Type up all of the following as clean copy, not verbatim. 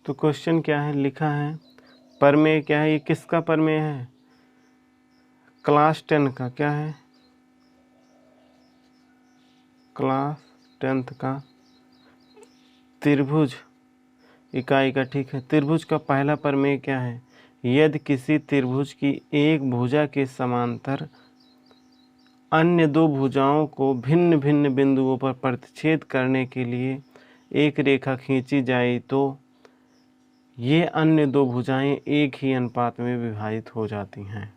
तो क्वेश्चन क्या है, लिखा है प्रमेय क्या है, ये किसका प्रमेय है, क्लास 10 का। क्या है, क्लास 10th का त्रिभुज इकाई का। ठीक है, त्रिभुज का पहला प्रमेय क्या है, यदि किसी त्रिभुज की एक भुजा के समांतर अन्य दो भुजाओं को भिन्न भिन्न बिंदुओं पर प्रतिच्छेद करने के लिए एक रेखा खींची जाए तो ये अन्य दो भुजाएं एक ही अनुपात में विभाजित हो जाती हैं।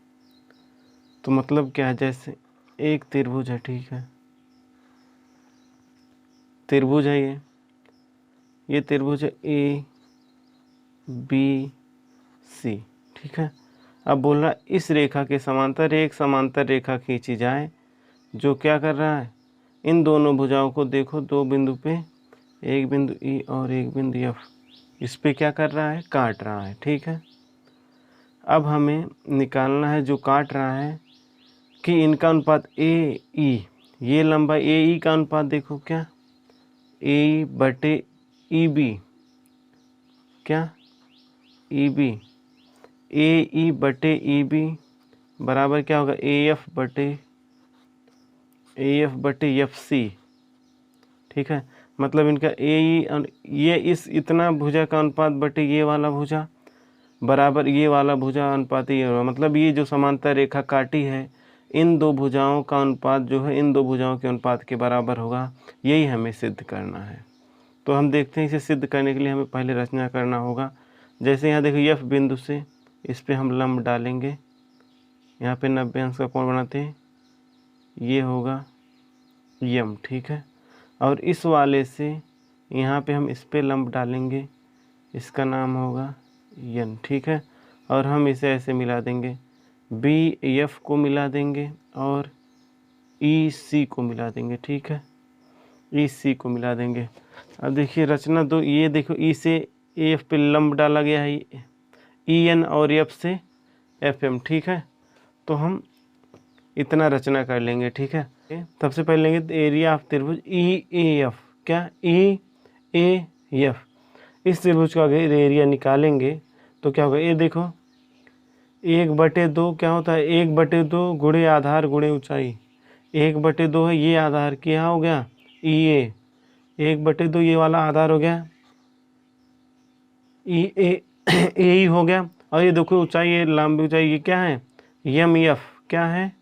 तो मतलब क्या है, जैसे एक त्रिभुज है, ठीक है, त्रिभुज है ये त्रिभुज है ए बी सी। ठीक है, अब बोल रहा है इस रेखा के समांतर एक समांतर रेखा खींची जाए जो क्या कर रहा है, इन दोनों भुजाओं को देखो, दो बिंदु पे, एक बिंदु ई और एक बिंदु एफ, इस पे क्या कर रहा है, काट रहा है। ठीक है, अब हमें निकालना है जो काट रहा है कि इनका अनुपात ए ई, ये लंबाई ए ई का अनुपात देखो, क्या ए ई बटे ई बी, क्या ई बी, ए ई बटे ई बी बराबर क्या होगा, ए एफ बटे एफ सी। ठीक है, मतलब इनका ए ई, ये इस इतना भुजा का अनुपात बटे ये वाला भुजा बराबर ये वाला भुजा अनुपात ये होगा। मतलब ये जो समांतर रेखा काटी है, इन दो भुजाओं का अनुपात जो है इन दो भुजाओं के अनुपात के बराबर होगा। यही हमें सिद्ध करना है। तो हम देखते हैं, इसे सिद्ध करने के लिए हमें पहले रचना करना होगा। जैसे यहाँ देखो एफ बिंदु से इस पे हम लंब डालेंगे, यहाँ पे 90 अंश का कोण बनाते हैं, ये होगा यम। ठीक है, और इस वाले से यहाँ पे हम इस पे लंब डालेंगे, इसका नाम होगा यन। ठीक है, और हम इसे ऐसे मिला देंगे, बी एफ को मिला देंगे और ई सी को मिला देंगे। ठीक है, ई सी को मिला देंगे। अब देखिए रचना दो, ये देखो ई से एफ पे लंब डाला गया है, ई एन और एफ से एफ एम। ठीक है, तो हम इतना रचना कर लेंगे। ठीक है, सबसे पहले लेंगे एरिया ऑफ त्रिभुज ई ए एफ, क्या ई ए एफ, इस त्रिभुज का अगर एरिया निकालेंगे तो क्या होगा, ये देखो 1/2 क्या होता है, 1/2 गुणे आधार गुणे ऊंचाई, 1/2 है ये आधार, क्या हो गया ई ए, 1/2 ये वाला आधार हो गया ई ए ही हो गया, और ये देखो ऊंचाई, ये लंबी ऊंचाई, ये क्या है यम एफ, क्या है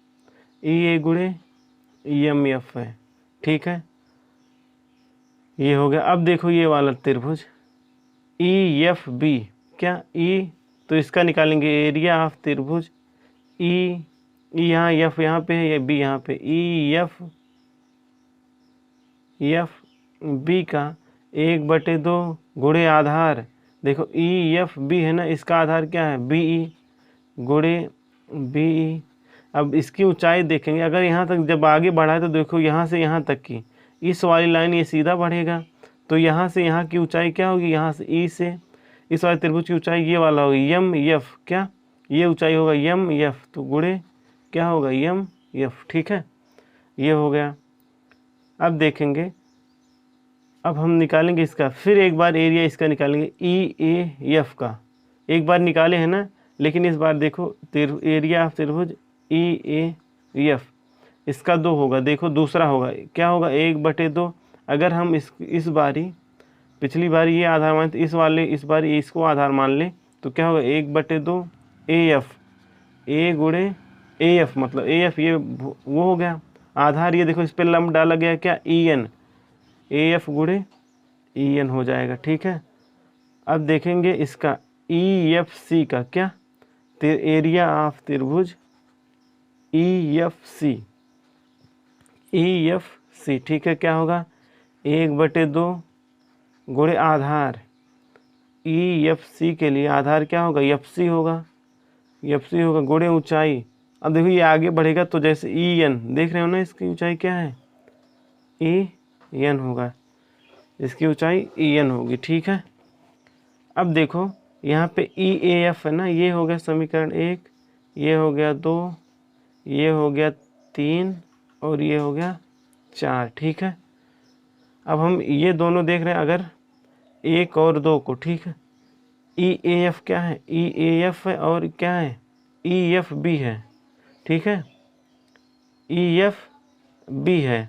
ई ए गुणे यम एफ है। ठीक है, ये हो गया। अब देखो ये वाला त्रिभुज ई एफ बी, क्या ई, तो इसका निकालेंगे एरिया ऑफ त्रिभुज ई, यहाँ एफ यहाँ पे है, ये बी यहाँ पे, ई एफ बी का 1/2 गुणे आधार, देखो ई एफ बी है ना, इसका आधार क्या है बी ई गुणे बी ई। अब इसकी ऊंचाई देखेंगे, अगर यहाँ तक जब आगे बढ़ा है तो देखो यहाँ से यहाँ तक की इस वाली लाइन ये सीधा बढ़ेगा, तो यहाँ से यहाँ की ऊंचाई क्या होगी, यहाँ से ई से इस वाले त्रिभुज की ऊंचाई ये वाला होगी यम एफ, क्या ये ऊंचाई होगा यम एफ, तो गुणे क्या होगा यम एफ। ठीक है, ये हो गया। अब देखेंगे, अब हम निकालेंगे इसका, फिर एक बार एरिया इसका निकालेंगे ई ए एफ का, एक बार निकाले हैं ना, लेकिन इस बार देखो एरिया ऑफ त्रिभुज ई ए एफ, इसका 2 होगा, देखो दूसरा होगा, क्या होगा 1/2। अगर हम इस बारी, पिछली बारी ये आधार मान, इस वाले इस बार इसको आधार मान ले, तो क्या होगा 1/2 ए एफ, ए गुणे ए एफ, मतलब ए एफ ये वो हो गया आधार, ये देखो इस पर लंब डाला गया क्या ई एन, ए एफ गुणे ई एन हो जाएगा। ठीक है, अब देखेंगे इसका ई एफ सी का, क्या एरिया ऑफ त्रिभुज E F C, E F C. ठीक है, क्या होगा 1/2 गुणे आधार, ई एफ सी के लिए आधार क्या होगा एफ सी होगा, एफ सी होगा गुणे ऊंचाई। अब देखो ये आगे बढ़ेगा तो जैसे ई एन देख रहे हो ना, इसकी ऊंचाई क्या है ई एन होगा, इसकी ऊंचाई ई एन होगी। ठीक है, अब देखो यहाँ पे ई ए एफ है ना, ये हो गया समीकरण 1, ये हो गया 2, ये हो गया 3 और ये हो गया 4। ठीक है, अब हम ये दोनों देख रहे हैं, अगर 1 और 2 को, ठीक है ई ए एफ क्या है, ई ए एफ है और क्या है, ई एफ बी है, ठीक है, ई एफ बी है।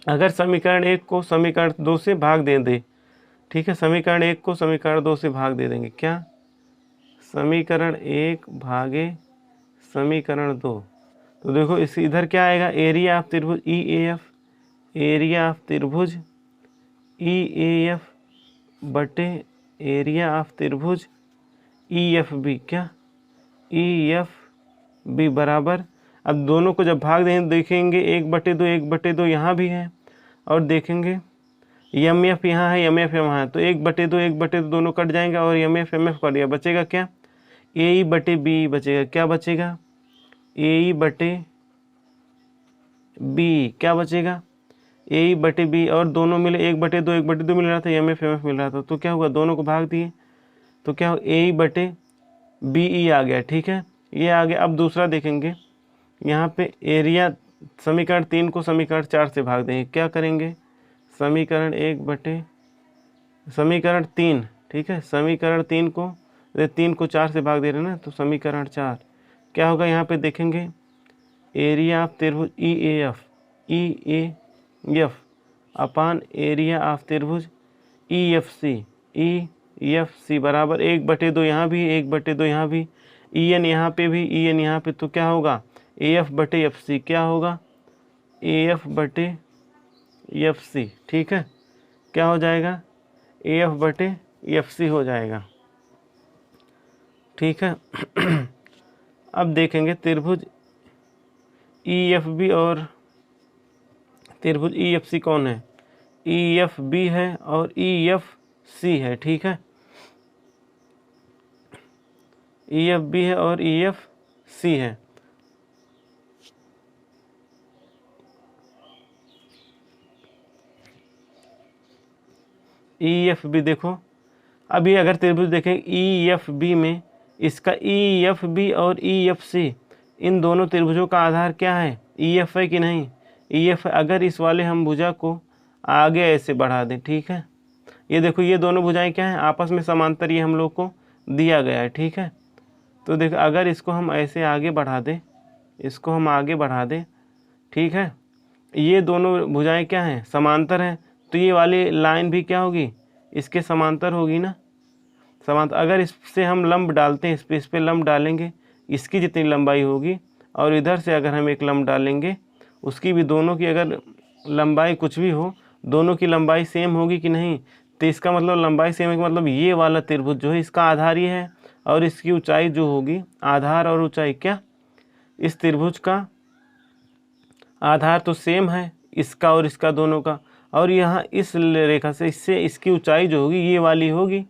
अगर समीकरण 1 को समीकरण 2 से भाग दे दे, ठीक है, समीकरण 1 को समीकरण 2 से भाग दे देंगे, क्या, समीकरण 1 भागे समीकरण 2, तो देखो इस इधर क्या आएगा, एरिया ऑफ त्रिभुज E A F, area of त्रिभुज ई ए एफ बटे एरिया ऑफ त्रिभुज ई एफ बी, क्या, ई एफ बी बराबर, अब दोनों को जब भाग दें देखेंगे 1/2, 1/2 यहाँ भी है, और देखेंगे एम एफ यहाँ है, एम एफ यहाँ है, तो 1/2, 1/2 दोनों कट जाएंगे और एम एफ कट गया, बचेगा क्या, ए ई बटे बी बचेगा, क्या बचेगा, ए ई बटे बी, क्या बचेगा, ए ई बटे बी, और दोनों मिले 1/2, 1/2 मिल रहा था, एम एफ मिल रहा था, तो क्या हुआ, दोनों को भाग दिए, तो क्या हो, ए ई बटे बी ई आ गया, ठीक है, ये आ गया। अब दूसरा देखेंगे, यहाँ पे एरिया समीकरण 3 को समीकरण 4 से भाग देंगे, क्या करेंगे, समीकरण 1 बटे समीकरण 3, ठीक है, समीकरण 3 को 4 से भाग दे रहे हैं ना, तो समीकरण 4 क्या होगा, यहाँ पे देखेंगे एरिया ऑफ त्रिभुज ई ए एफ अपान एरिया ऑफ त्रिभुज ई एफ सी बराबर 1/2 यहाँ भी, 1/2 यहाँ भी, ई एन यहाँ पे भी, ई एन यहाँ पे, तो क्या होगा, ए एफ बटे एफ सी, क्या होगा, ए एफ बटे एफ सी, ठीक है, क्या हो जाएगा, ए एफ बटे एफ सी हो जाएगा, ठीक है। अब देखेंगे त्रिभुज ई एफ बी और त्रिभुज ई एफ सी कौन है, ई एफ बी है और ई एफ सी है, ठीक है, ई एफ बी है और ई एफ सी है। ई एफ बी देखो, अभी अगर त्रिभुज देखें ई एफ बी में, इसका ई एफ बी और ई एफ सी, इन दोनों त्रिभुजों का आधार क्या है, ई एफ है कि नहीं, ई एफ है। अगर इस वाले हम भुजा को आगे ऐसे बढ़ा दें, ठीक है, ये देखो ये दोनों भुजाएं क्या हैं, आपस में समांतर, ये हम लोग को दिया गया है, ठीक है, तो देखो अगर इसको हम ऐसे आगे बढ़ा दें, इसको हम आगे बढ़ा दें, ठीक है, ये दोनों भुजाएं क्या हैं, समांतर हैं, तो ये वाली लाइन भी क्या होगी, इसके समांतर होगी ना, समांतर। अगर इससे हम लंब डालते हैं, इस पे लंब डालेंगे, इसकी जितनी लंबाई होगी, और इधर से अगर हम एक लंब डालेंगे, उसकी भी, दोनों की अगर लंबाई कुछ भी हो, दोनों की लंबाई सेम होगी कि नहीं, तो इसका मतलब लंबाई सेम है, मतलब ये वाला त्रिभुज जो है इसका आधार ये है, और इसकी ऊंचाई जो होगी, आधार और ऊंचाई, क्या, इस त्रिभुज का आधार तो सेम है इसका और इसका दोनों का, और यहाँ इस रेखा से इससे इसकी ऊंचाई जो होगी ये वाली होगी,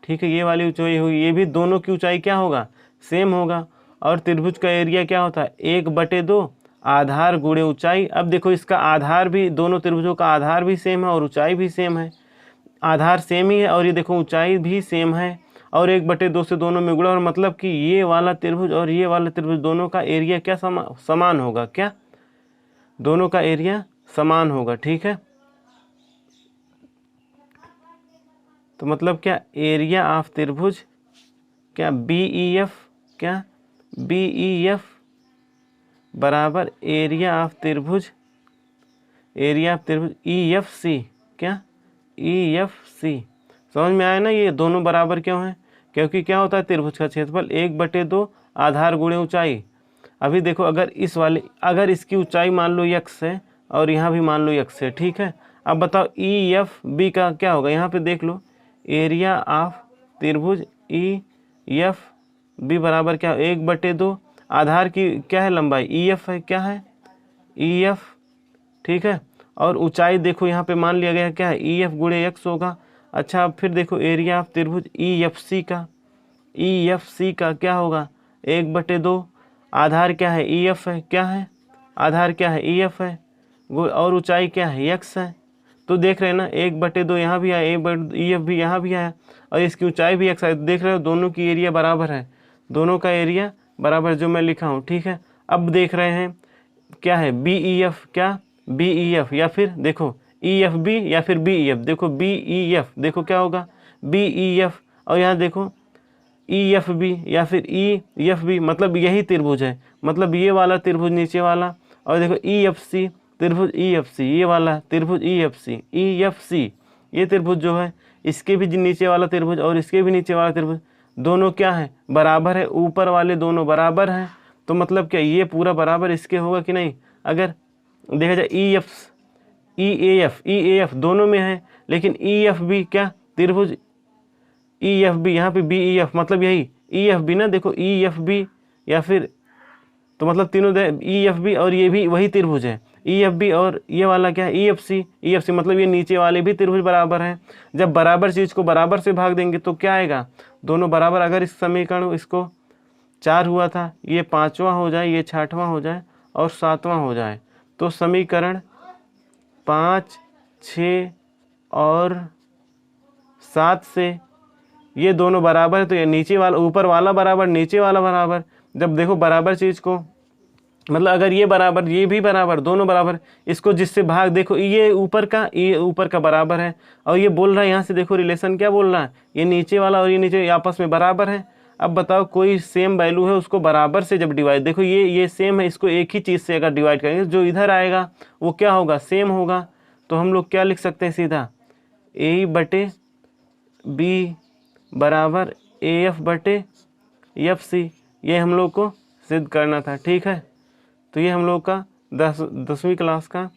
ठीक है, ये वाली ऊंचाई होगी, ये भी दोनों की ऊंचाई क्या होगा, सेम होगा। और त्रिभुज का एरिया क्या होता है, 1/2 आधार गुणे ऊंचाई। अब देखो इसका आधार भी, दोनों त्रिभुजों का आधार भी सेम है और ऊंचाई भी सेम है, आधार सेम ही है, और ये देखो ऊंचाई भी सेम है, और 1/2 से दोनों में गुणा, और मतलब कि ये वाला त्रिभुज और ये वाला त्रिभुज दोनों का एरिया क्या समान होगा, क्या, दोनों का एरिया समान होगा, ठीक है, तो मतलब क्या, एरिया ऑफ त्रिभुज क्या बी ई एफ, क्या, बी ई एफ बराबर एरिया ऑफ त्रिभुज ई एफ सी, क्या, ई एफ सी। समझ में आया ना, ये दोनों बराबर क्यों हैं, क्योंकि क्या होता है, त्रिभुज का क्षेत्रफल 1/2 आधार गुणे ऊंचाई। अभी देखो अगर इस वाले, अगर इसकी ऊंचाई मान लो x है और यहाँ भी मान लो x है, ठीक है, अब बताओ ई एफ बी का क्या होगा, यहाँ पे देख लो एरिया ऑफ त्रिभुज ई एफ बी बराबर क्या, 1/2 आधार की क्या है लंबाई, ई एफ है, क्या है, ई एफ, ठीक है, और ऊंचाई देखो यहाँ पे मान लिया गया है क्या है, ई एफ गुणे x होगा। अच्छा अब फिर देखो एरिया ऑफ त्रिभुज ई एफ सी का क्या होगा, 1/2 आधार क्या है, ई एफ है, क्या है, आधार क्या है, ई एफ है, और ऊंचाई क्या है, x है। तो देख रहे हैं ना, 1/2 यहाँ भी आया, ई एफ भी यहाँ भी आया, और इसकी ऊंचाई भी x है, देख रहे हो दोनों की एरिया बराबर है, दोनों का एरिया बराबर जो मैं लिखा हूँ, ठीक है। अब देख रहे हैं क्या है, बी ई एफ, क्या, बी ई एफ, या फिर देखो ई एफ बी या फिर बी ई एफ, देखो बी ई एफ, देखो क्या होगा, बी ई एफ और यहाँ देखो EFB या फिर EFB, मतलब यही त्रिभुज है, मतलब ये वाला त्रिभुज नीचे वाला। और देखो EFC, त्रिभुज EFC, ये वाला त्रिभुज EFC, ये त्रिभुज जो है, इसके भी नीचे वाला त्रिभुज और इसके भी नीचे वाला त्रिभुज, दोनों क्या है, बराबर है, ऊपर वाले दोनों बराबर हैं। तो मतलब क्या ये पूरा बराबर इसके होगा कि नहीं? अगर देखा जाए EAF दोनों में है, लेकिन EFB क्या, त्रिभुज EFB, यहाँ पे BEF, मतलब यही EFB ना, देखो EFB या फिर, तो मतलब तीनों EFB और ये भी वही त्रिभुज है, EFB और ये वाला क्या है, EFC, मतलब ये नीचे वाले भी त्रिभुज बराबर हैं। जब बराबर चीज़ को बराबर से भाग देंगे तो क्या आएगा, दोनों बराबर। अगर इस समीकरण इसको 4 हुआ था, ये 5वां हो जाए, ये 6वां हो जाए और 7वां हो जाए, तो समीकरण 5, 6 और 7 से ये दोनों बराबर है, तो ये नीचे वाला ऊपर वाला बराबर, नीचे वाला बराबर। जब देखो बराबर चीज़ को, मतलब अगर ये बराबर ये भी बराबर, दोनों बराबर, इसको जिससे भाग, देखो ये ऊपर का बराबर है, और ये बोल रहा है यहाँ से, देखो रिलेशन क्या बोल रहा है, ये नीचे वाला और ये नीचे आपस में बराबर है। अब बताओ कोई सेम वैल्यू है, उसको बराबर से जब डिवाइड, देखो ये सेम है, इसको एक ही चीज़ से अगर डिवाइड करेंगे, जो इधर आएगा वो क्या होगा, सेम होगा। तो हम लोग क्या लिख सकते हैं सीधा, A/B बराबर AF/FC, ये हम लोग को सिद्ध करना था। ठीक है, तो ये हम लोग का 10वीं क्लास का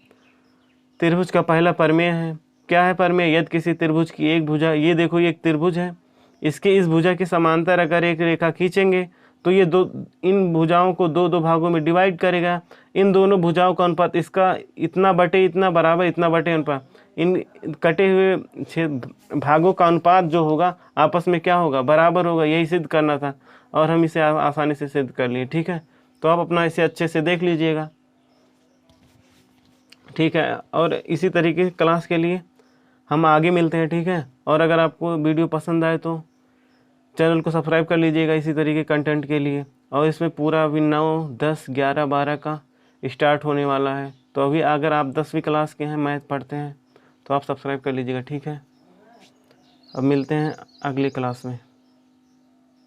त्रिभुज का पहला प्रमेय है। क्या है प्रमेय? यदि किसी त्रिभुज की एक भुजा, ये देखो ये एक त्रिभुज है, इसके इस भुजा के समांतर अगर एक रेखा खींचेंगे तो ये इन भुजाओं को दो भागों में डिवाइड करेगा। इन दोनों भुजाओं का अनुपात, इसका इतना बटे इतना बराबर इतना बटे अनुपात, इन कटे हुए भागों का अनुपात जो होगा आपस में क्या होगा, बराबर होगा। यही सिद्ध करना था और हम इसे आसानी से सिद्ध कर लिए। ठीक है, तो आप अपना इसे अच्छे से देख लीजिएगा। ठीक है, और इसी तरीके क्लास के लिए हम आगे मिलते हैं। ठीक है, और अगर आपको वीडियो पसंद आए तो चैनल को सब्सक्राइब कर लीजिएगा इसी तरीके कंटेंट के लिए। और इसमें पूरा अभी 9, 10, 11, 12 का स्टार्ट होने वाला है। तो अभी अगर आप 10वीं क्लास के हैं, मैथ पढ़ते हैं, तो आप सब्सक्राइब कर लीजिएगा। ठीक है, अब मिलते हैं अगली क्लास में।